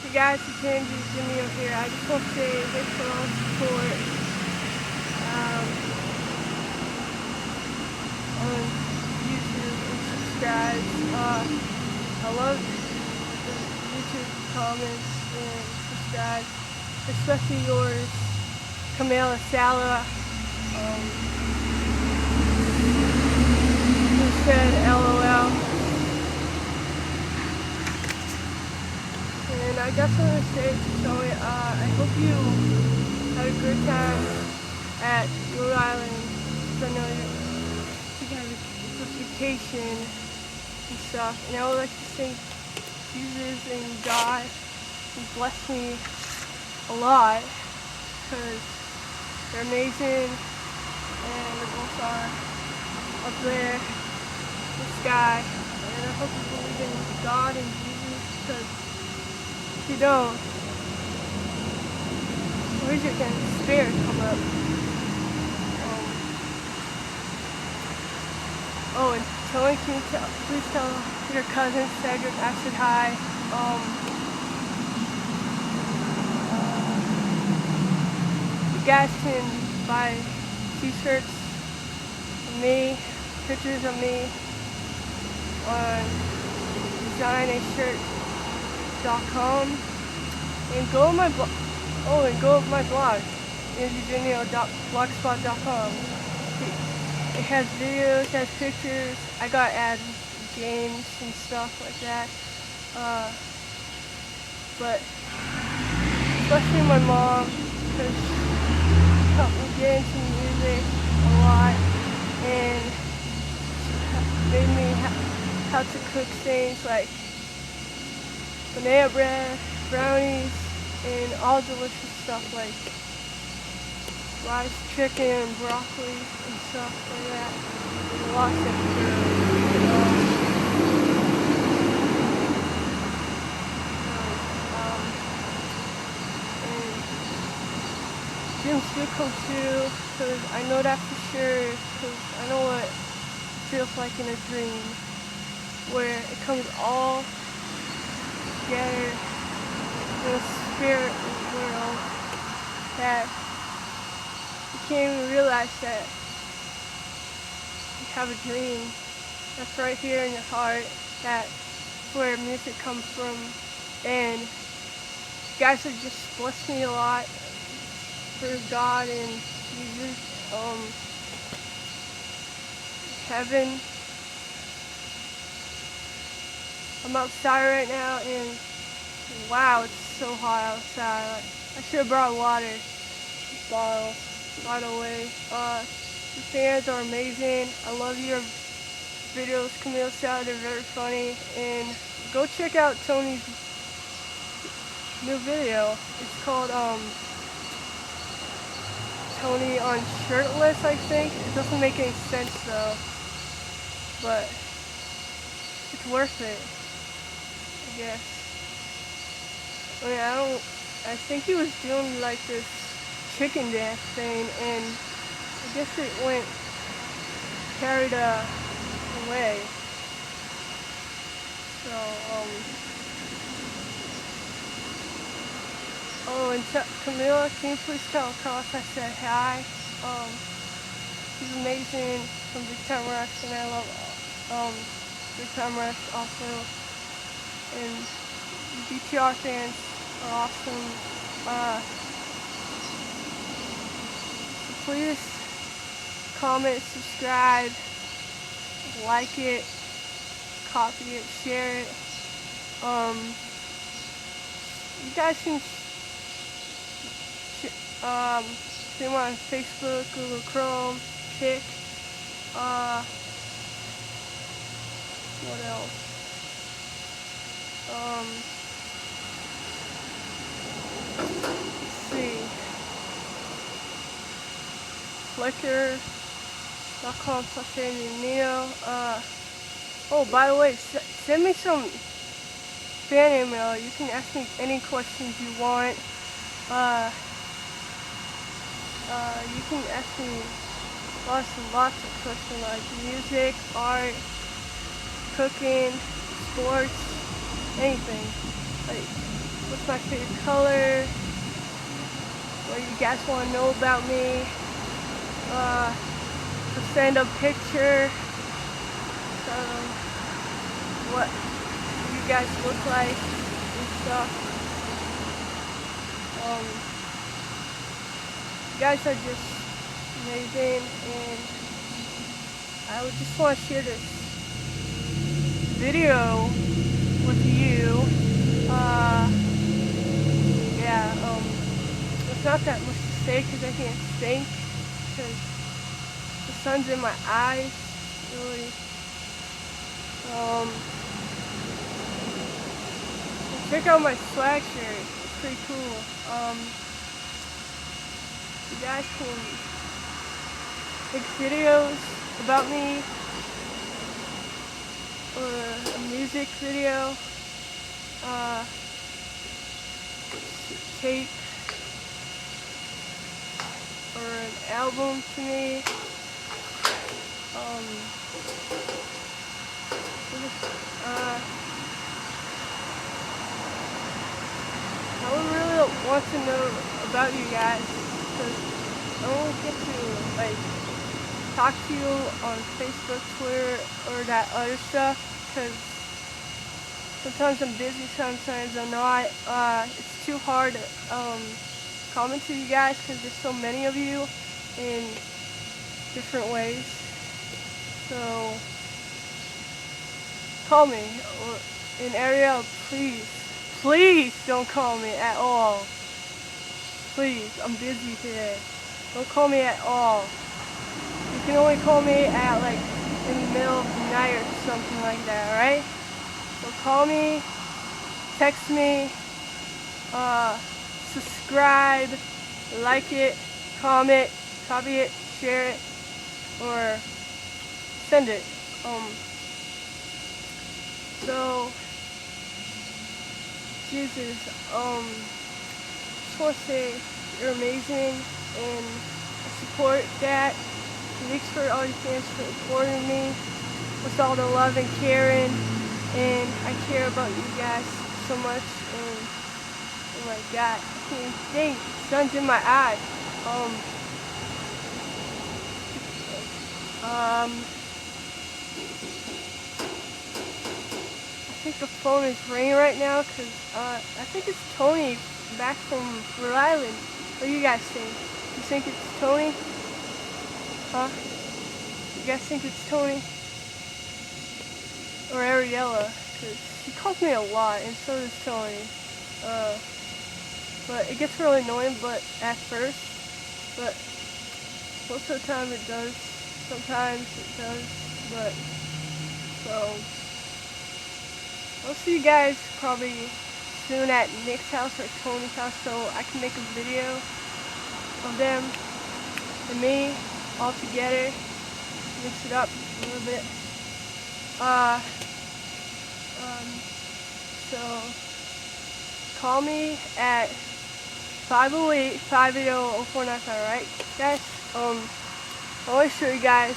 Hey guys, it's Andrew Jimmy over here. I just want to say thanks for all the support on YouTube and subscribe. I love the YouTube comments and subscribe, especially yours, Camila Sala, who said LOL. And I just want to say to Zoe, I hope you had a good time at Rhode Island. I know you're taking a vacation and stuff. And I would like to thank Jesus and God who blessed me a lot because they're amazing and they both are up there in the sky. And I hope you believe in God and Jesus because if you don't, where's your kind of spirit come up? And Tony, can you please tell your cousin Cedric I said hi? You guys can buy t-shirts of me, pictures of me on designaShirt.com and go on my blog. And go on my blog, andrewjunio.blogspot.com. It has videos, it has pictures. I got add games and stuff like that. But especially my mom, because she helped me get into music a lot and made me how to cook things like banana bread, brownies, and all delicious stuff like rice, chicken, broccoli, and stuff like that. And lots of and dreams do come true, because I know that for sure, because I know what it feels like in a dream, where it comes all together in a spirit world that you can't even realize that you have a dream that's right here in your heart. That's where music comes from. And you guys have just blessed me a lot through God and Jesus. Heaven. I'm outside right now and wow, it's so hot outside. I should have brought water bottle, by the way. The fans are amazing. I love your videos, Camille Sal. They're very funny. And go check out Tony's new video. It's called Tony on Shirtless, I think. It doesn't make any sense though, but it's worth it, I guess. I think he was doing like this chicken dance thing, and I guess it went carried away. So, and Camila, can you please tell Carlos I said hi? He's amazing from Big Time Rush, and I love Big Time Rush also. And BTR fans are awesome. So please comment, subscribe, like it, copy it, share it. You guys can see me on Facebook, Google Chrome, Kick. What else? Let's see. Flickr.com/AndrewNeo. By the way, send me some fan email. You can ask me any questions you want. You can ask me lots and lots of questions like music, art, cooking, sports, anything. Like, what's my favorite color, what you guys want to know about me, a stand-up picture, what you guys look like and stuff. You guys are just amazing, and I would just want to share this video with you. Yeah, it's not that much to say because I can't think, because the sun's in my eyes, really. Check out my swag shirt, it's pretty cool. You guys can make videos about me, or a music video, tape, or an album to me. I would really want to know about you guys, because I don't get to talk to you on Facebook, Twitter, or that other stuff, because sometimes I'm busy, sometimes I'm not. It's too hard to comment to you guys because there's so many of you in different ways. So call me, or in Ariel, please don't call me at all. Please, I'm busy today. Don't call me at all. You can only call me at in the middle of the night or something like that, alright? So call me, text me, subscribe, like it, comment, copy it, share it, or send it. So, Jesus, just want to say you're amazing, and I support that. Thanks for all your fans for supporting me with all the love and caring, and I care about you guys so much. And oh my God, I can't think. The sun's in my eye. I think the phone is ringing right now because I think it's Tony back from Rhode Island. What do you guys think? You think it's Tony? Huh? You guys think it's Tony? Or Ariella? Because she calls me a lot, and so does Tony. But it gets really annoying at first. But most of the time it does. Sometimes it does. But, so I'll see you guys probably soon at Nick's house or Tony's house, so I can make a video of them and me all together, mix it up a little bit. So call me at 508-580-0495, alright guys? I want to show you guys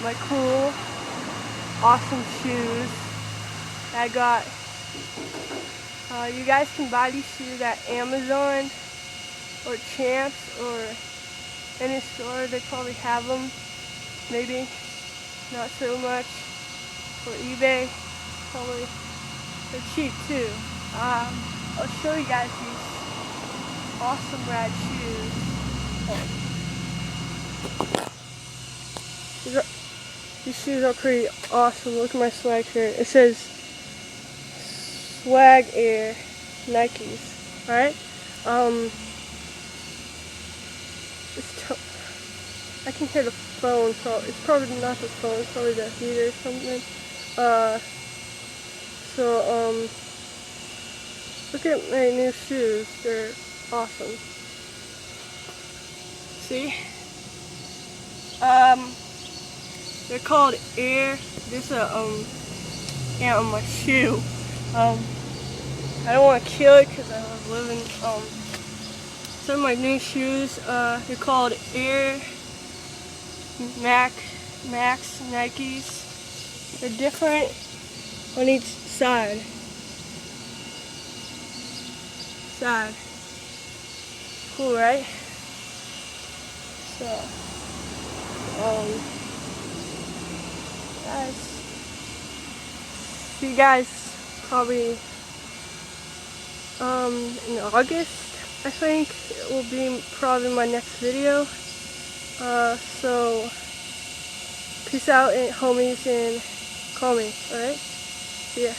my cool, awesome shoes I got. You guys can buy these shoes at Amazon or Champs or any store. They probably have them, maybe not so much. Or eBay, probably. They're cheap too. I'll show you guys these awesome rad shoes. These shoes are pretty awesome. Look at my swag shirt. It says Swag Air Nikes. Alright? I can hear the phone, so it's probably not the phone, it's probably the heater or something. Look at my new shoes. They're awesome. See? They're called Air. This is ant on my shoe. I don't want to kill it because I was living. Some of my new shoes. They're called Air Max Nikes. They're different on each side. sad. Cool, right? So, guys, see you guys probably in August. I think it will be probably my next video. So peace out, homies, and call me. All right, see ya.